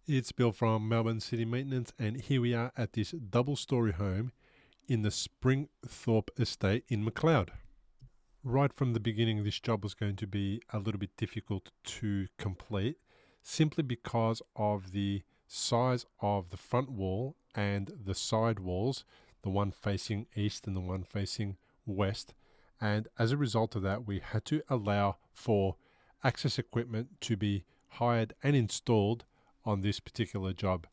It's Bill from Melbourne City Maintenance, and here we are at this double-storey home in the Springthorpe estate in Macleod. Right from the beginning, this job was going to be a little bit difficult to complete simply because of the size of the front wall and the side walls, the one facing east and the one facing west. And as a result of that, we had to allow for access equipment to be hired and installed on this particular job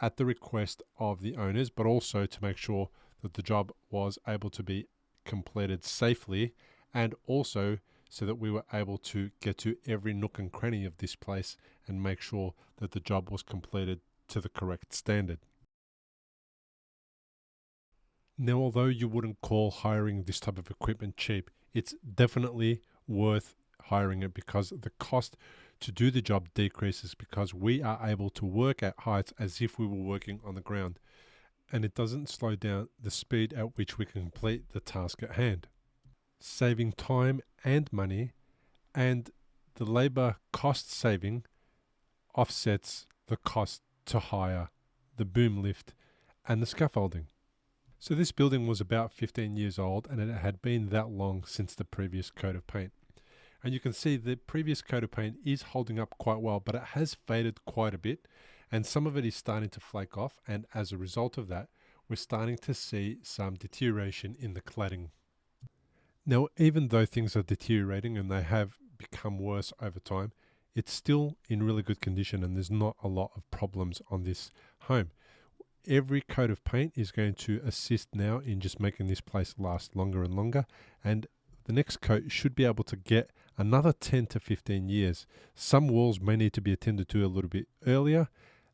at the request of the owners, but also to make sure that the job was able to be completed safely, and also so that we were able to get to every nook and cranny of this place and make sure that the job was completed to the correct standard. Now, although you wouldn't call hiring this type of equipment cheap, it's definitely worth hiring it because the cost to do the job decreases because we are able to work at heights as if we were working on the ground, and it doesn't slow down the speed at which we can complete the task at hand. Saving time and money, and the labor cost saving offsets the cost to hire the boom lift and the scaffolding. So this building was about 15 years old, and it had been that long since the previous coat of paint. And you can see the previous coat of paint is holding up quite well, but it has faded quite a bit, and some of it is starting to flake off, and as a result of that, we're starting to see some deterioration in the cladding. Now, even though things are deteriorating and they have become worse over time, it's still in really good condition and there's not a lot of problems on this home. Every coat of paint is going to assist now in just making this place last longer and longer, and the next coat should be able to get another 10 to 15 years. Some walls may need to be attended to a little bit earlier.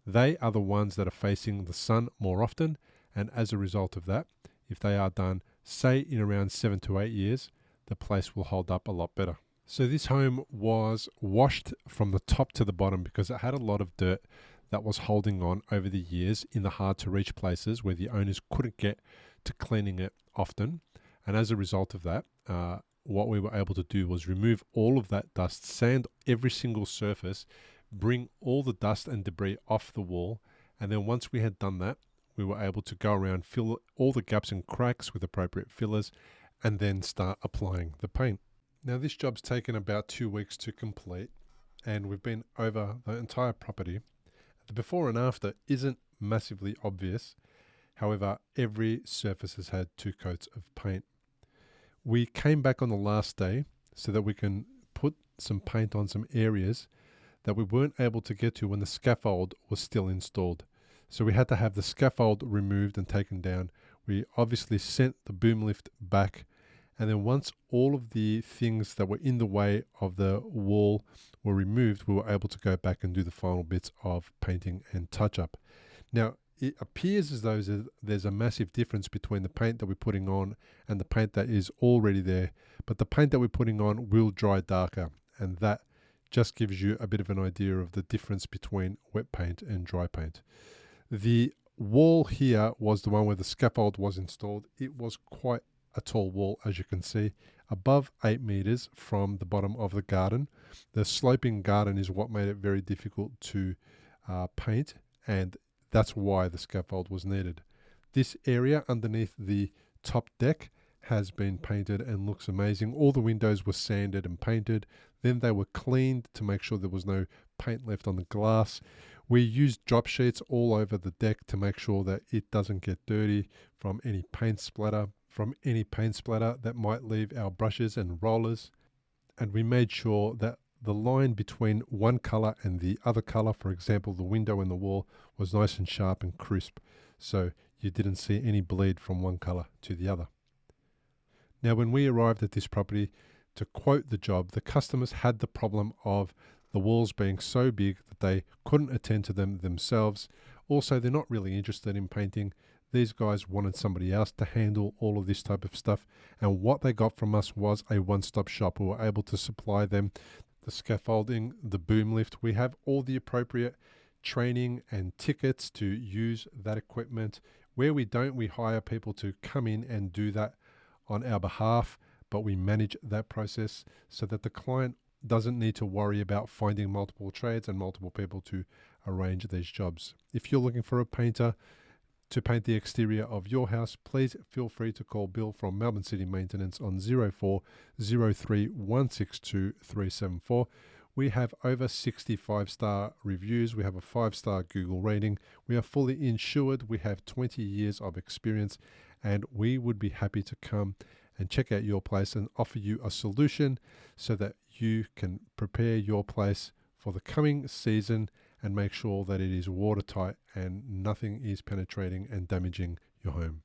They are the ones that are facing the sun more often, and as a result of that, if they are done, say in around 7 to 8 years, the place will hold up a lot better. So this home was washed from the top to the bottom because it had a lot of dirt that was holding on over the years in the hard to reach places where the owners couldn't get to cleaning it often. And as a result of that, what we were able to do was remove all of that dust, sand every single surface, bring all the dust and debris off the wall. And then once we had done that, we were able to go around, fill all the gaps and cracks with appropriate fillers, and then start applying the paint. Now this job's taken about 2 weeks to complete, and we've been over the entire property. The before and after isn't massively obvious. However, every surface has had 2 coats of paint. We came back on the last day so that we can put some paint on some areas that we weren't able to get to when the scaffold was still installed. So we had to have the scaffold removed and taken down. We obviously sent the boom lift back, and then once all of the things that were in the way of the wall were removed, we were able to go back and do the final bits of painting and touch up. Now, it appears as though there's a massive difference between the paint that we're putting on and the paint that is already there, but the paint that we're putting on will dry darker, and that just gives you a bit of an idea of the difference between wet paint and dry paint. The wall here was the one where the scaffold was installed. It was quite a tall wall, as you can see, above 8 meters from the bottom of the garden. The sloping garden is what made it very difficult to paint, and that's why the scaffold was needed. This area underneath the top deck has been painted and looks amazing. All the windows were sanded and painted. Then they were cleaned to make sure there was no paint left on the glass. We used drop sheets all over the deck to make sure that it doesn't get dirty from any paint splatter, that might leave our brushes and rollers. And we made sure that the line between one color and the other color, for example, the window and the wall, was nice and sharp and crisp, so you didn't see any bleed from one color to the other. Now, when we arrived at this property to quote the job, the customers had the problem of the walls being so big that they couldn't attend to them themselves. Also, they're not really interested in painting. These guys wanted somebody else to handle all of this type of stuff, and what they got from us was a one-stop shop. We were able to supply them the scaffolding, the boom lift. We have all the appropriate training and tickets to use that equipment. Where we don't, we hire people to come in and do that on our behalf, but we manage that process so that the client doesn't need to worry about finding multiple trades and multiple people to arrange these jobs. If you're looking for a painter to paint the exterior of your house, please feel free to call Bill from Melbourne City Maintenance on 04 03 162 374. We have over 65-star reviews. We have a 5-star Google rating. We are fully insured. We have 20 years of experience, and we would be happy to come and check out your place and offer you a solution so that you can prepare your place for the coming season and make sure that it is watertight and nothing is penetrating and damaging your home.